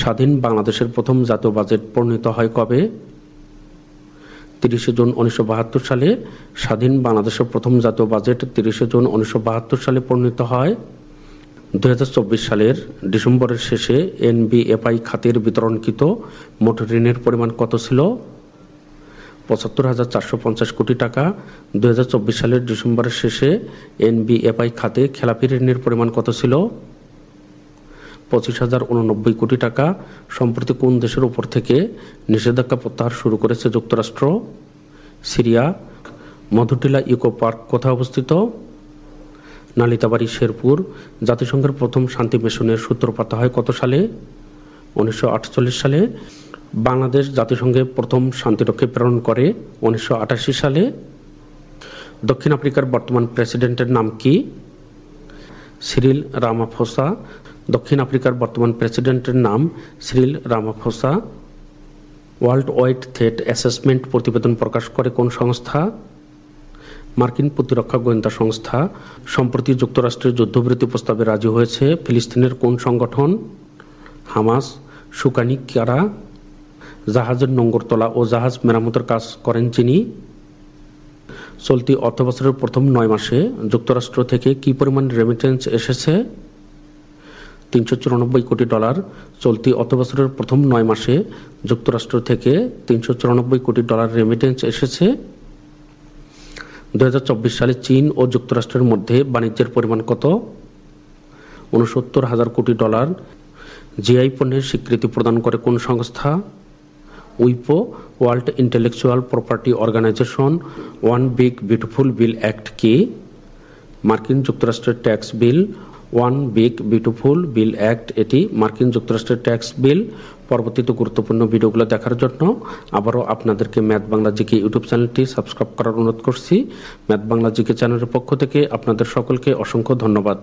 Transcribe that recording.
স্বাধীন বাংলাদেশের প্রথম জাতীয় বাজেট প্রণীত হয় কবে? 30 জুন 1972 সালে স্বাধীন বাংলাদেশের প্রথম জাতীয় বাজেট 30 জুন 1972 সালে প্রণীত হয়। 2024 সালের ডিসেম্বরের শেষে এনবিএফআই খাতের বিতরণকৃত মোট ঋণের পরিমাণ কত ছিল? ৭৫,৪৫০ কোটি টাকা। 2024 সালের ডিসেম্বরের শেষে এনবিএফআই খাতে খেলাপি ঋণের পরিমাণ কত ছিল? 25,089 কোটি টাকা। সম্প্রতি কোন দেশের উপর থেকে নিষেধাজ্ঞা প্রত্যাহার শুরু করেছে যুক্তরাষ্ট্র? সিরিয়া। মধুটিলা ইকো পার্ক কোথায় অবস্থিত? নালিতাবাড়ি, শেরপুর। জাতিসংঘের প্রথম শান্তি মিশনের সূত্রপাত হয় কত সালে? 1948 সালে। বাংলাদেশ জাতিসংঘে প্রথম শান্তিরক্ষী প্রেরণ করে 1988 সালে। দক্ষিণ আফ্রিকার বর্তমান প্রেসিডেন্টের নাম কি? Cyril Ramaphosa. দক্ষিণ আফ্রিকার বর্তমান প্রেসিডেন্টের নাম Cyril Ramaphosa. World wide threat assessment প্রতিবেদন প্রকাশ করে কোন সংস্থা? মার্কিন প্রতিরক্ষা গোয়েন্দা সংস্থা। সম্প্রতি যুক্তরাষ্ট্রের যুদ্ধবিরতি প্রস্তাবে রাজি হয়েছে ফিলিস্তিনের কোন সংগঠন? হামাস। সুকানি কারা? জাহাজের নোঙর তোলা ও জাহাজ মেরামতের কাজ করেন যিনি? চলতি অর্থবছরের প্রথম 9 মাসে যুক্তরাষ্ট্র থেকে কি পরিমাণ রেমিটেন্স এসেছে? $394 কোটি। চলতি অর্থবছরের প্রথম 9 মাসে যুক্তরাষ্ট্র থেকে $394 কোটি রেমিটেন্স এসেছে। 2024 সালে চীন ও যুক্তরাষ্ট্রের মধ্যে বাণিজ্যের পরিমাণ কত? $69,000 কোটি। জিআই পণ্যের স্বীকৃতি প্রদান করে কোন সংস্থা? উইপো। World intellectual property organization one big beautiful bill act কি? মার্কিন যুক্তরাষ্ট্রের tax bill. One big beautiful bill act এটি মার্কিন যুক্তরাষ্ট্রের ট্যাক্স বিল। পরবর্তীতে গুরুত্বপূর্ণ ভিডিওগুলো দেখার জন্য আবারও আপনাদেরকে ম্যাথ বাংলা জিকে ইউটিউব চ্যানেলটি সাবস্ক্রাইব করার অনুরোধ করছি। ম্যাথ বাংলা জিকে চ্যানেলের পক্ষ থেকে আপনাদের সকলকে অসংখ্য ধন্যবাদ।